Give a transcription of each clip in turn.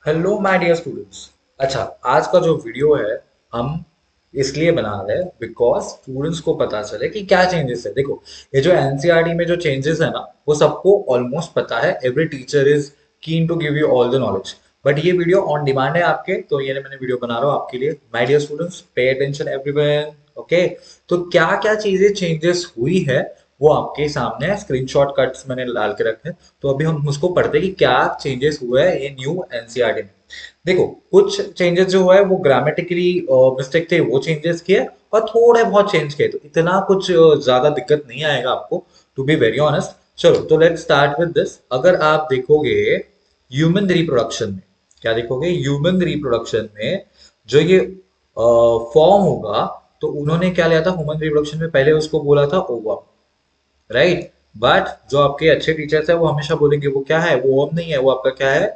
Hello my dear students. अच्छा, आज का जो वीडियो है हम इसलिए बना रहे हैं बिकॉज स्टूडेंट्स को पता चले कि क्या चेंजेस है। देखो, ये जो एनसीईआरटी में जो चेंजेस है ना, वो सबको ऑलमोस्ट पता है। Every teacher is keen to give you all the knowledge, but ये वीडियो ऑन डिमांड है आपके, तो ये मैंने वीडियो बना रहा हूँ आपके लिए। My dear students, pay attention everyone. Okay, तो क्या क्या चीजें चेंजेस हुई है वो आपके सामने स्क्रीनशॉट कट्स मैंने डाल के रखे हैं। तो अभी हम उसको पढ़ते हैं कि क्या चेंजेस हुए हैं ये न्यू एनसीईआरटी में। देखो, कुछ चेंजेस जो हुआ है वो ग्रामेटिकली मिस्टेक थे, वो चेंजेस किए, और थोड़े बहुत चेंज किए, तो इतना कुछ ज्यादा दिक्कत नहीं आएगा आपको, टू बी वेरी ऑनेस्ट। चलो, तो लेट्स स्टार्ट विद दिस। अगर आप देखोगे ह्यूमन रिप्रोडक्शन में, क्या देखोगे ह्यूमन रिप्रोडक्शन में, जो ये फॉर्म होगा, तो उन्होंने क्या लिया था ह्यूमन रिप्रोडक्शन में, पहले उसको बोला था ओवम, राइट। बट जो आपके अच्छे टीचर्स है वो हमेशा बोलेंगे वो क्या है, वो ओम नहीं है, वो आपका क्या है,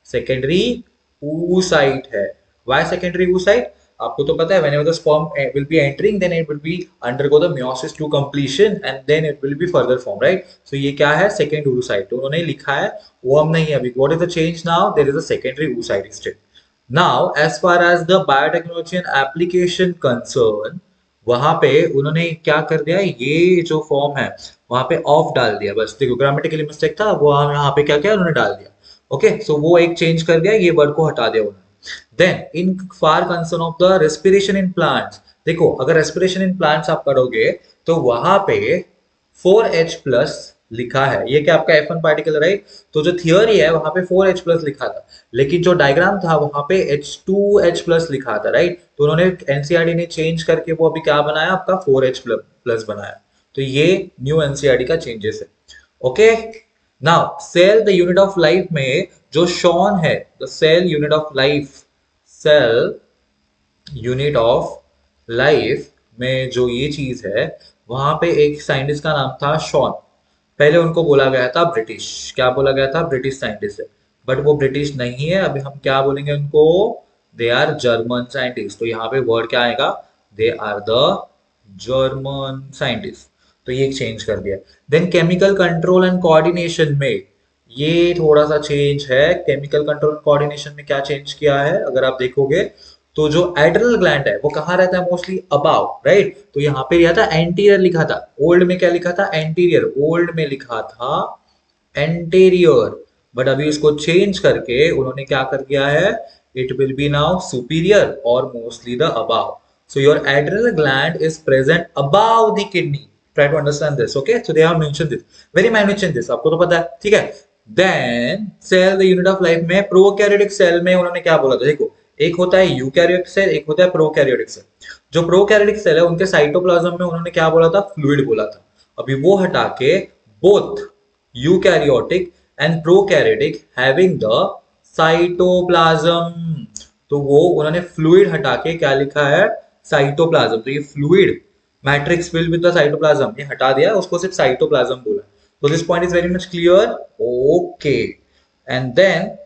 सेकेंडरी oocyte है। Why secondary oocyte? आपको तो पता है, whenever the sperm will be entering, then it will be undergo the meiosis to completion and then it will be further form, right? So ये क्या है, सेकेंड oocyte। तो उन्होंने लिखा है, वो हम नहीं है अभी। what is the change now? There is a secondary oocyte still. Now, as far as the biotechnology and application concern, वहां पे उन्होंने क्या कर दिया, ये जो फॉर्म है वहां पे ऑफ डाल दिया। बस देखो, ग्रामेटिकली मिस्टेक था, वो यहाँ पे क्या किया उन्होंने, डाल दिया। ओके, सो वो एक चेंज कर दिया, ये वर्ड को हटा दिया उन्होंने। Then in far concern of the respiration in plants, देखो अगर रेस्पिरेशन इन प्लांट्स आप पढ़ोगे तो वहां पे 4H+ लिखा है। ये क्या आपका F1 पार्टिकल, राइट? तो जो थियोरी है वहां पे 4H+ लिखा था, लेकिन जो डायग्राम था वहां पे H2H+ लिखा था, राइट? तो उन्होंने एनसीईआरटी ने चेंज करके वो अभी क्या बनाया, आपका 4H+ बनाया। तो ये न्यू एनसीईआरटी का चेंजेस है। Okay, now cell the unit of life में जो शॉन है, the cell unit of life, cell unit of life में जो ये चीज है, वहां पे एक साइंटिस्ट का नाम था शॉन। पहले उनको बोला गया था ब्रिटिश, क्या बोला गया था, ब्रिटिश साइंटिस्ट है। बट वो ब्रिटिश नहीं है, अभी हम क्या बोलेंगे उनको, दे आर जर्मन साइंटिस्ट। तो यहाँ पे वर्ड क्या आएगा, they are the German scientist. तो ये चेंज कर दिया। Then chemical control and coordination में ये थोड़ा सा चेंज है। केमिकल कंट्रोल कोऑर्डिनेशन में क्या चेंज किया है, अगर आप देखोगे तो जो एड्रिनल ग्लैंड है वो कहाँ रहता है, मोस्टली अबाव, राइट? तो यहाँ पे लिया था एंटीरियर लिखा था, ओल्ड में क्या लिखा था, एंटीरियर। ओल्ड में लिखा था एंटीरियर, बट अभी उसको चेंज करके उन्होंने क्या कर दिया है, it will be now superior और mostly the above. So your adrenal gland is present above the kidney. Try to understand this, okay? So they have mentioned this, very minute changes, आपको तो पता है, ठीक है। Then cell the unit of life में, prokaryotic cell में उन्होंने क्या बोला था, देखो एक होता है यूकैरियोटिक सेल, एक होता है प्रोकैरियोटिक सेल। जो प्रोकैरियोटिक सेल है उनके साइटोप्लाज्म में उन्होंने क्या बोला था, फ्लूइड बोला था। अभी वो हटा के both eukaryotic and prokaryotic having the cytoplasm, तो वो उन्होंने फ्लूइड हटा के क्या लिखा है, साइटोप्लाज्म। तो ये fluid matrix filled with the cytoplasm, ये हटा दिया, उसको सिर्फ साइटोप्लाज्म बोला। तो this point is very much clear. Okay, and then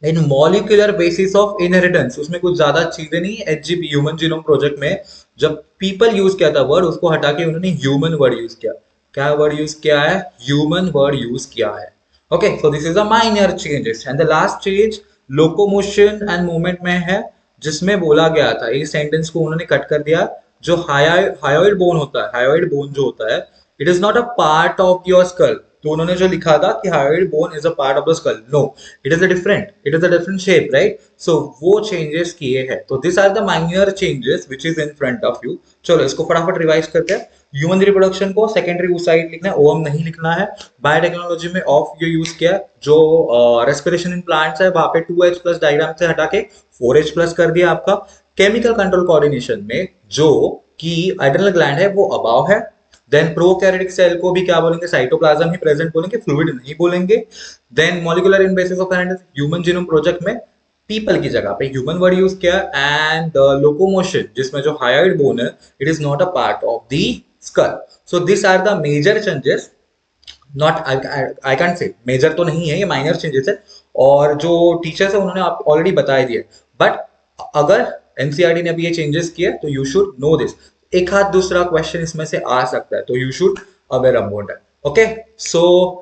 in molecular basis of inheritance, उसमें कुछ ज्यादा चीजें नहीं, एचजीपी ह्यूमन जीनोम प्रोजेक्ट में जब पीपल यूज किया था वर्ड, उसको हटा के उन्होंने ह्यूमन वर्ड यूज किया। क्या वर्ड यूज किया है, ह्यूमन वर्ड यूज किया है। Okay, so this is a minor changes. And the last change locomotion and movement में है, जिसमें बोला गया था, इस सेंटेंस को उन्होंने कट कर दिया। जो हायोइड बोन होता है, हायोइड बोन जो होता है, it is not a part of your skull. तो उन्होंने जो लिखा था कि hyoid bone is a part of the skull, no, it is a different shape, right? So वो चेंजेस किए हैं। तो this are the minor changes which is in front of you. चलो इसको फटाफट रिवाइज करते हैं। ह्यूमन रिप्रोडक्शन को सेकेंडरी oocyte लिखना है, ओम नहीं लिखना है। बायोटेक्नोलॉजी में ऑफ ये यूज किया, जो रेस्पिरेशन इन प्लांट्स है वहां पे 2H+ डायग्राम से हटा के 4H+ कर दिया आपका। केमिकल कंट्रोल कोऑर्डिनेशन में जो कि एड्रिनल ग्लैंड है वो अबाव है। देन प्रोकैरियोटिक सेल को भी क्या बोलेंगे, साइटोप्लाज्म ही प्रेजेंट बोलेंगे, फ्लूइड नहीं बोलेंगे। Then molecular in basis of human genome project में पीपल की जगह पे ह्यूमन वर्ड यूज किया। एंड लोकोमोशन जिसमें जो हायोइड बोन है, it is not a part of the skull. So this are the major changes, not I can't say major तो नहीं है, ये माइनर चेंजेस है। और जो टीचर्स है उन्होंने आप ऑलरेडी बता दिए, बट अगर एनसीईआरटी ने अभी ये चेंजेस किए तो यू शुड नो दिस। एक हाथ दूसरा क्वेश्चन इसमें से आ सकता है, तो you should aware about that. Okay, so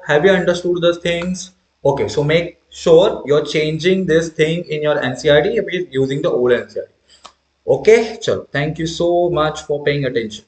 have you understood the things? Okay, so make sure you're changing this thing in your NCRT if you're using the old NCRT. Okay, chalo. Thank you so much for paying attention.